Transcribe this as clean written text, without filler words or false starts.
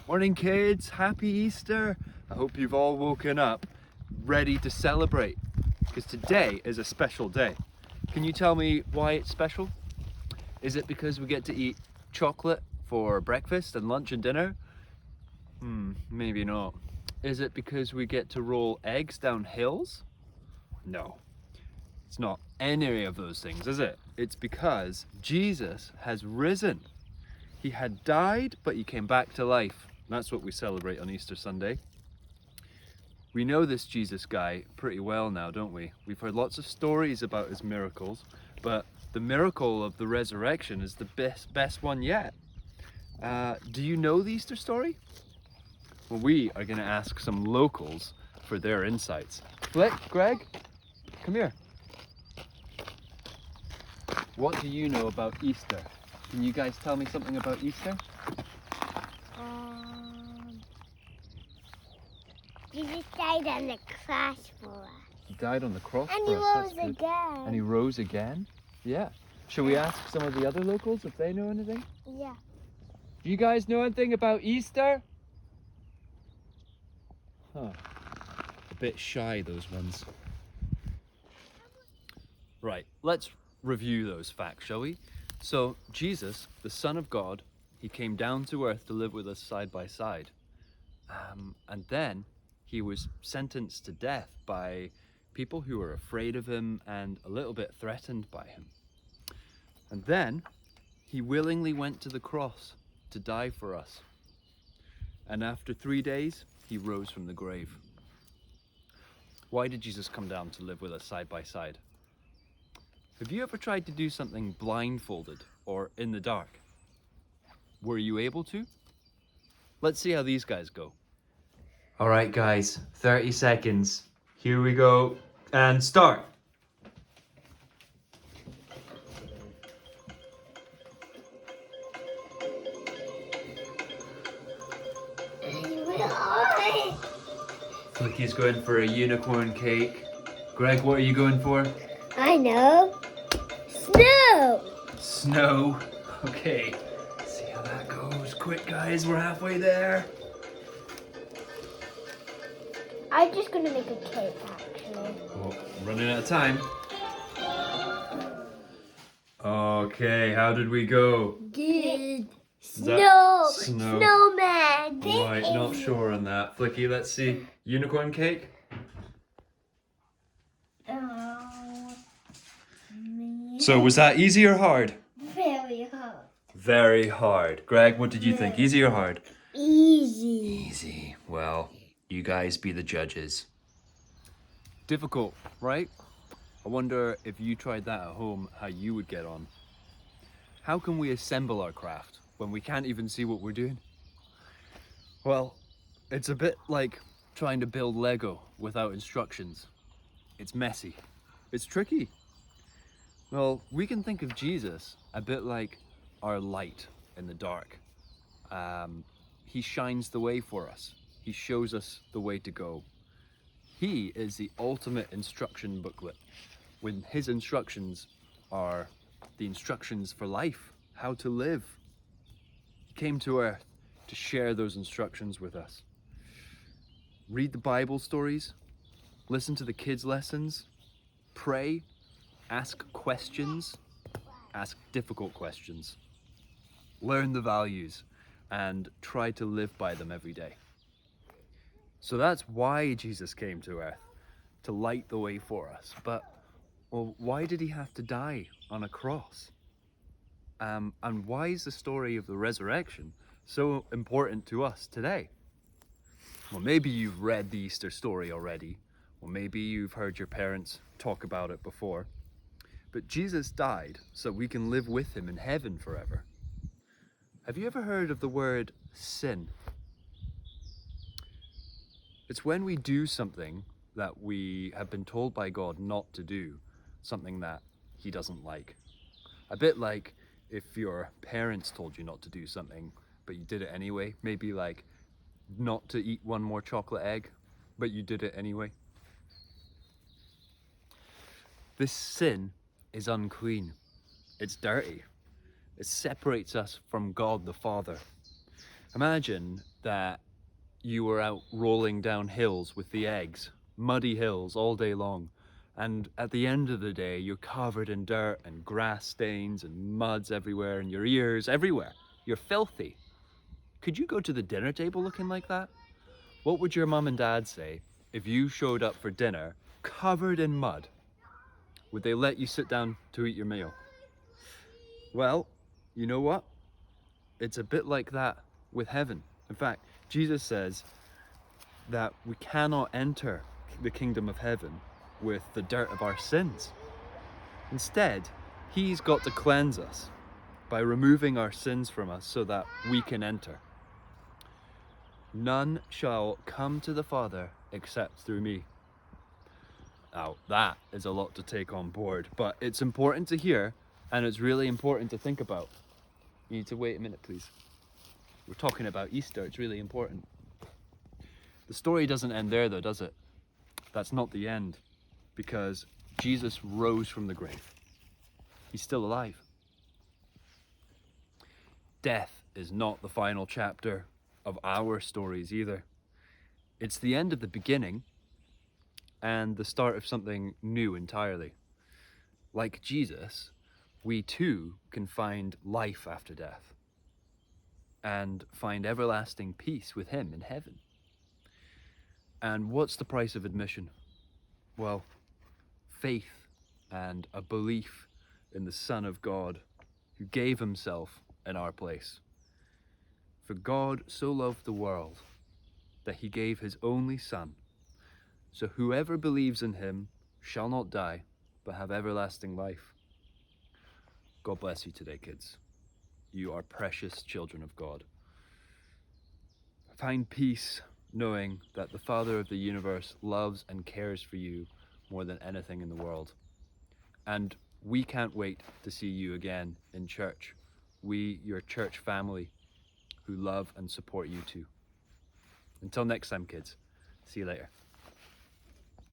Morning kids, happy Easter. I hope you've all woken up ready to celebrate because today is a special day. Can you tell me why it's special? Is it because we get to eat chocolate for breakfast and lunch and dinner? Maybe not. Is it because we get to roll eggs down hills? No, it's not any of those things, is it? It's because Jesus has risen. He had died, but he came back to life. That's what we celebrate on Easter Sunday. We know this Jesus guy pretty well now, don't we? We've heard lots of stories about his miracles, but the miracle of the resurrection is the best one yet. Do you know the Easter story? Well, we are going to ask some locals for their insights. Flick, Greg, come here. What do you know about Easter? Can you guys tell me something about Easter? Jesus died on the cross for us. He died on the cross And for he us. rose That's good. again. And he rose again? Yeah. Shall we ask some of the other locals if they know anything? Yeah. Do you guys know anything about Easter? Huh. A bit shy, those ones. Right, let's review those facts, shall we? So, Jesus, the Son of God, he came down to earth to live with us side by side. And then he was sentenced to death by people who were afraid of him and a little bit threatened by him. And then he willingly went to the cross to die for us. And after 3 days, he rose from the grave. Why did Jesus come down to live with us side by side? Have you ever tried to do something blindfolded or in the dark? Were you able to? Let's see how these guys go. All right, guys, 30 seconds. Here we go. And start. Flicky's going for a unicorn cake. Greg, what are you going for? I know. Snow. Snow. Okay. Let's see how that goes. Quick, guys, we're halfway there. I'm just going to make a cake, actually. Oh, running out of time. Okay, how did we go? Good. Snow. Snowman. Right, not sure on that. Flicky, let's see. Unicorn cake? So was that easy or hard? Very hard. Very hard. Greg, what did you think? Easy or hard? Easy. Easy. Well, you guys be the judges. Difficult, right? I wonder if you tried that at home, how you would get on. How can we assemble our craft when we can't even see what we're doing? Well, it's a bit like trying to build Lego without instructions. It's messy. It's tricky. Well, we can think of Jesus a bit like our light in the dark. He shines the way for us. He shows us the way to go. He is the ultimate instruction booklet, when his instructions are the instructions for life, how to live. He came to earth to share those instructions with us. Read the Bible stories, listen to the kids' lessons, pray, ask questions, ask difficult questions. Learn the values and try to live by them every day. So that's why Jesus came to earth, to light the way for us. But, well, why did he have to die on a cross? And why is the story of the resurrection so important to us today? Well, maybe you've read the Easter story already, or maybe you've heard your parents talk about it before. But Jesus died so we can live with him in heaven forever. Have you ever heard of the word sin? It's when we do something that we have been told by God not to do, something that he doesn't like. A bit like if your parents told you not to do something, but you did it anyway. Maybe like not to eat one more chocolate egg, but you did it anyway. This sin is unclean. It's dirty. It separates us from God the Father. Imagine that you were out rolling down hills with the eggs, muddy hills all day long. And at the end of the day, you're covered in dirt and grass stains and muds everywhere and your ears everywhere. You're filthy. Could you go to the dinner table looking like that? What would your mum and dad say if you showed up for dinner covered in mud? Would they let you sit down to eat your meal? Well, you know what? It's a bit like that with heaven. In fact, Jesus says that we cannot enter the kingdom of heaven with the dirt of our sins. Instead, he's got to cleanse us by removing our sins from us so that we can enter. None shall come to the Father except through me. Now, that is a lot to take on board, but it's important to hear and it's really important to think about. You need to wait a minute, please. We're talking about Easter, it's really important. The story doesn't end there though, does it? That's not the end, because Jesus rose from the grave. He's still alive. Death is not the final chapter of our stories either. It's the end of the beginning and the start of something new entirely. Like Jesus, we too can find life after death and find everlasting peace with him in heaven. And what's the price of admission? Well, faith and a belief in the Son of God who gave himself in our place. For God so loved the world that he gave his only Son, so whoever believes in him shall not die, but have everlasting life. God bless you today, kids. You are precious children of God. Find peace knowing that the Father of the universe loves and cares for you more than anything in the world. And we can't wait to see you again in church. We, your church family, who love and support you too. Until next time, kids. See you later.